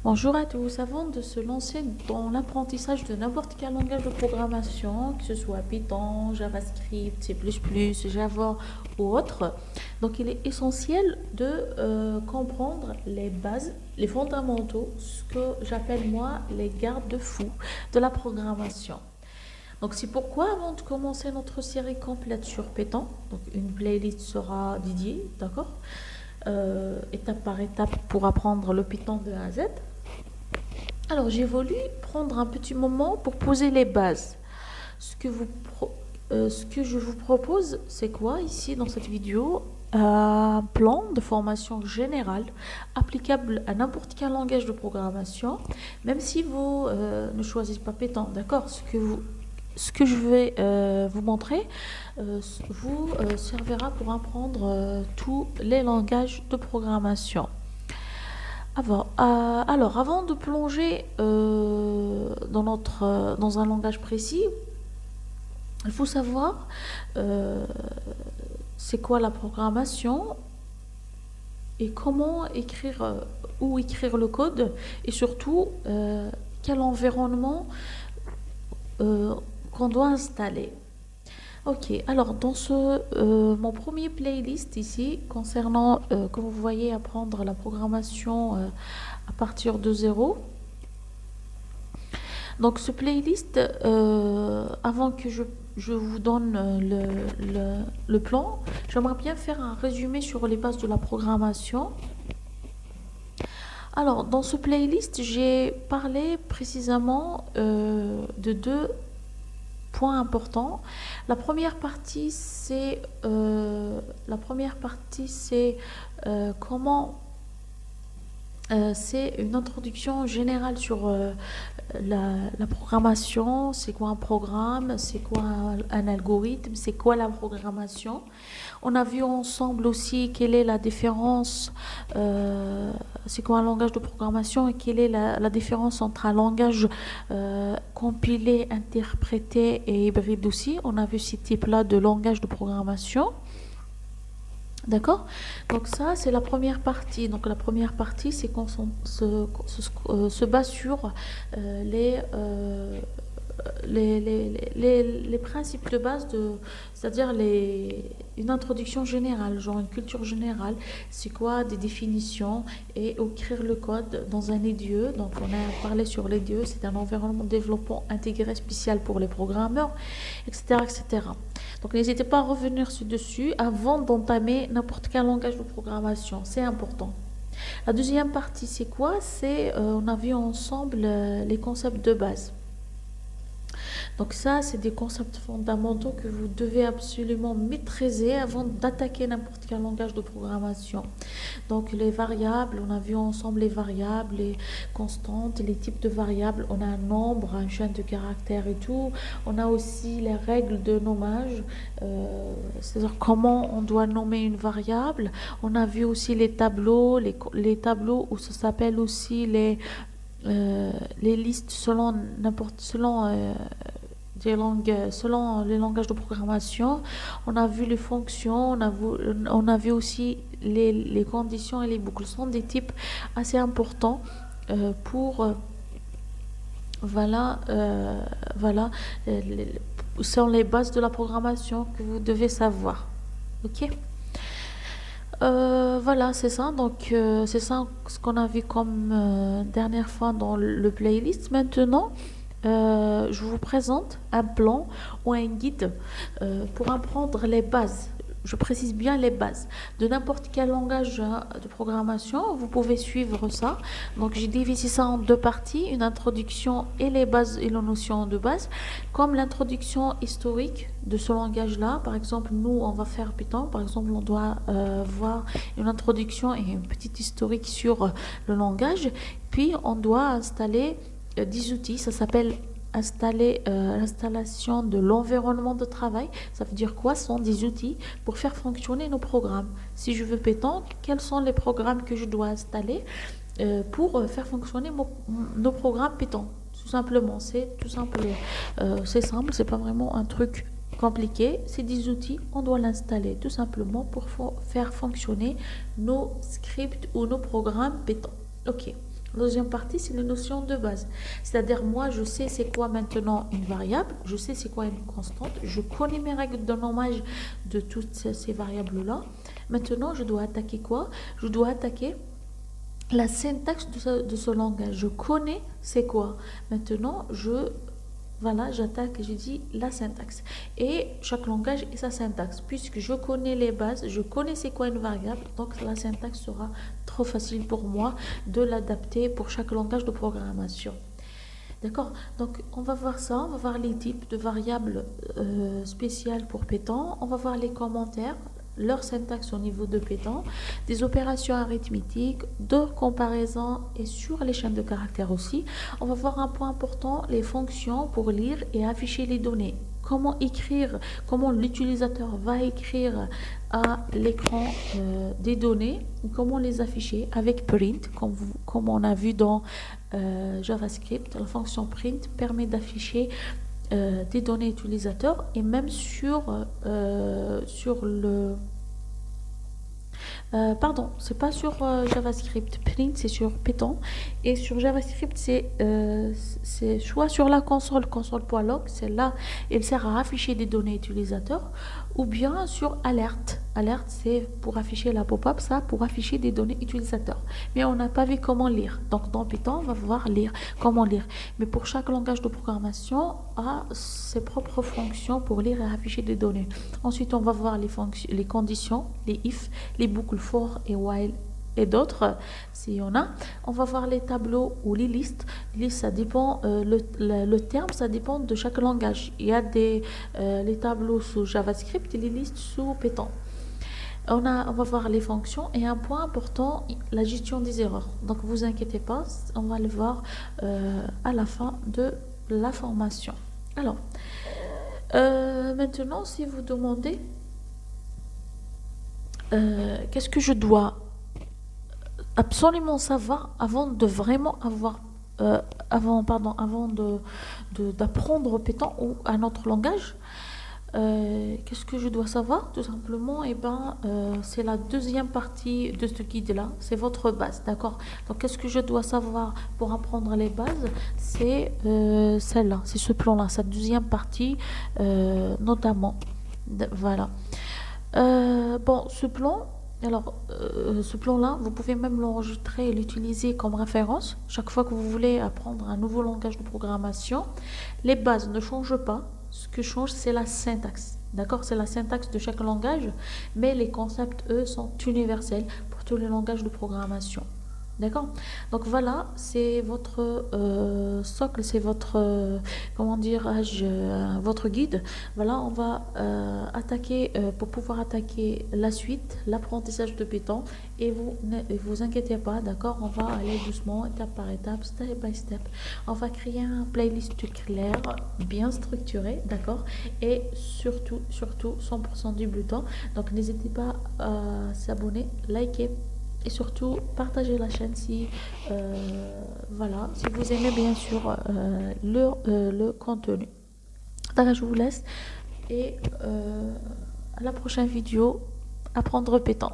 Bonjour à tous. Avant de se lancer dans l'apprentissage de n'importe quel langage de programmation, que ce soit Python, JavaScript, C++, Java ou autre, donc il est essentiel de comprendre les bases, les fondamentaux, ce que j'appelle moi les garde-fous de la programmation. Donc c'est pourquoi avant de commencer notre série complète sur Python, donc une playlist sera dédiée, d'accord, étape par étape pour apprendre le Python de A à Z. Alors, j'ai voulu prendre un petit moment pour poser les bases. Ce que, ce que je vous propose, c'est quoi ici dans cette vidéo? Un plan de formation générale applicable à n'importe quel langage de programmation, même si vous ne choisissez pas Python, d'accord? Ce que je vais vous montrer vous servira pour apprendre tous les langages de programmation. Alors, avant de plonger dans un langage précis, il faut savoir euh, c'est quoi la programmation et comment écrire, où écrire le code et surtout quel environnement euh, qu'on doit installer. Ok, alors dans mon premier playlist ici, concernant, comme vous voyez, apprendre la programmation à partir de zéro. Donc ce playlist, avant que je vous donne le plan, j'aimerais bien faire un résumé sur les bases de la programmation. Alors dans ce playlist, j'ai parlé précisément de deux points importants. La première partie, c'est comment c'est une introduction générale sur la programmation, c'est quoi un programme, c'est quoi un algorithme, c'est quoi la programmation. On a vu ensemble aussi quelle est la différence, c'est quoi un langage de programmation et quelle est la différence entre un langage compilé, interprété et hybride aussi. On a vu ces types-là de langage de programmation. D'accord? Donc ça, c'est la première partie. Donc la première partie, c'est qu'on se base sur euh, les, euh, les principes de base, c'est-à-dire une introduction générale, genre une culture générale. C'est quoi des définitions et écrire le code dans un IDE. Donc on a parlé sur l'IDE, c'est un environnement de développement intégré spécial pour les programmeurs, etc., etc. Donc n'hésitez pas à revenir dessus avant d'entamer n'importe quel langage de programmation. C'est important. La deuxième partie, c'est quoi? On a vu ensemble les concepts de base. Donc ça, c'est des concepts fondamentaux que vous devez absolument maîtriser avant d'attaquer n'importe quel langage de programmation. Donc les variables, on a vu ensemble les variables, les constantes, les types de variables. On a un nombre, un chaîne de caractères et tout. On a aussi les règles de nommage, c'est-à-dire comment on doit nommer une variable. On a vu aussi les tableaux, les tableaux où ça s'appelle aussi les listes selon selon les langages de programmation. On a vu les fonctions, on a vu aussi les conditions et les boucles. Ce sont des types assez importants pour voilà, voilà, sont les bases de la programmation que vous devez savoir. Ok? Voilà, c'est ça. Donc, c'est ça ce qu'on a vu comme dernière fois dans le playlist. Maintenant, je vous présente un plan ou un guide pour apprendre les bases. Je précise bien les bases de n'importe quel langage de programmation. Vous pouvez suivre ça. Donc, j'ai divisé ça en deux parties, une introduction et les bases et les notions de base. Comme l'introduction historique de ce langage-là, par exemple, nous, on va faire Python. Par exemple, on doit voir une introduction et une petite historique sur le langage. Puis, on doit installer 10 outils. Ça s'appelle installer l'installation de l'environnement de travail. Ça veut dire quoi? Ce sont des outils pour faire fonctionner nos programmes. Si je veux Python, quels sont les programmes que je dois installer pour faire fonctionner nos programmes Python? Tout simplement, c'est tout simple. C'est simple, c'est pas vraiment un truc compliqué. C'est des outils, on doit l'installer tout simplement pour faire fonctionner nos scripts ou nos programmes Python. Ok. La deuxième partie, c'est les notions de base. C'est-à-dire, moi, je sais c'est quoi maintenant une variable, je sais c'est quoi une constante, je connais mes règles de nommage de toutes ces variables-là. Maintenant, je dois attaquer quoi? Je dois attaquer la syntaxe de ce langage. Je connais c'est quoi. Maintenant, voilà, j'attaque, je dis la syntaxe. Et chaque langage est sa syntaxe. Puisque je connais les bases, je connais c'est quoi une variable, donc la syntaxe sera trop facile pour moi de l'adapter pour chaque langage de programmation. D'accord? Donc, on va voir ça, on va voir les types de variables spéciales pour Python, on va voir les commentaires, leur syntaxe au niveau de Python, des opérations arithmétiques, de comparaison et sur les chaînes de caractères aussi. On va voir un point important, les fonctions pour lire et afficher les données. Comment écrire, comment l'utilisateur va écrire à l'écran des données, comment les afficher avec print, comme on a vu dans JavaScript. La fonction print permet d'afficher des données utilisateurs et même sur le pardon, c'est pas sur JavaScript. Print, c'est sur Python. Et sur JavaScript, c'est soit sur la console.log, celle-là, elle sert à afficher des données utilisateurs, ou bien sur Alert. Alert, c'est pour afficher la pop-up, ça, pour afficher des données utilisateurs. Mais on n'a pas vu comment lire. Donc, dans Python, on va voir comment lire. Mais pour chaque langage de programmation, a ses propres fonctions pour lire et afficher des données. Ensuite, on va voir les conditions, les if, les boucles for et while et d'autres, s'il y en a. On va voir les tableaux ou les listes. Les listes, ça dépend, le terme, ça dépend de chaque langage. Il y a les tableaux sous JavaScript et les listes sous Python. On va voir les fonctions et un point important, la gestion des erreurs. Donc, vous inquiétez pas, on va le voir à la fin de la formation. Alors, maintenant, si vous demandez qu'est-ce que je dois absolument savoir avant de vraiment avoir avant d'apprendre Python ou un autre langage, qu'est-ce que je dois savoir? Tout simplement, c'est la deuxième partie de ce guide-là, c'est votre base, d'accord? Donc, qu'est-ce que je dois savoir pour apprendre les bases? C'est celle-là, c'est ce plan-là, cette deuxième partie notamment. Voilà. Bon, ce plan-là, vous pouvez même l'enregistrer et l'utiliser comme référence chaque fois que vous voulez apprendre un nouveau langage de programmation. Les bases ne changent pas. Ce que change, c'est la syntaxe. D'accord? C'est la syntaxe de chaque langage, mais les concepts, eux, sont universels pour tous les langages de programmation. D'accord? Donc voilà, c'est votre socle, c'est votre, comment dirais-je, votre guide. Voilà, on va attaquer, pour pouvoir attaquer la suite, l'apprentissage de Python. Et vous ne vous inquiétez pas, d'accord? On va aller doucement, étape par étape, step by step. On va créer un playlist clair, bien structuré, d'accord? Et surtout, 100% débutant. Donc n'hésitez pas à s'abonner, liker. Et surtout, partagez la chaîne si vous aimez bien sûr le contenu. Donc, je vous laisse et à la prochaine vidéo, apprendre Python.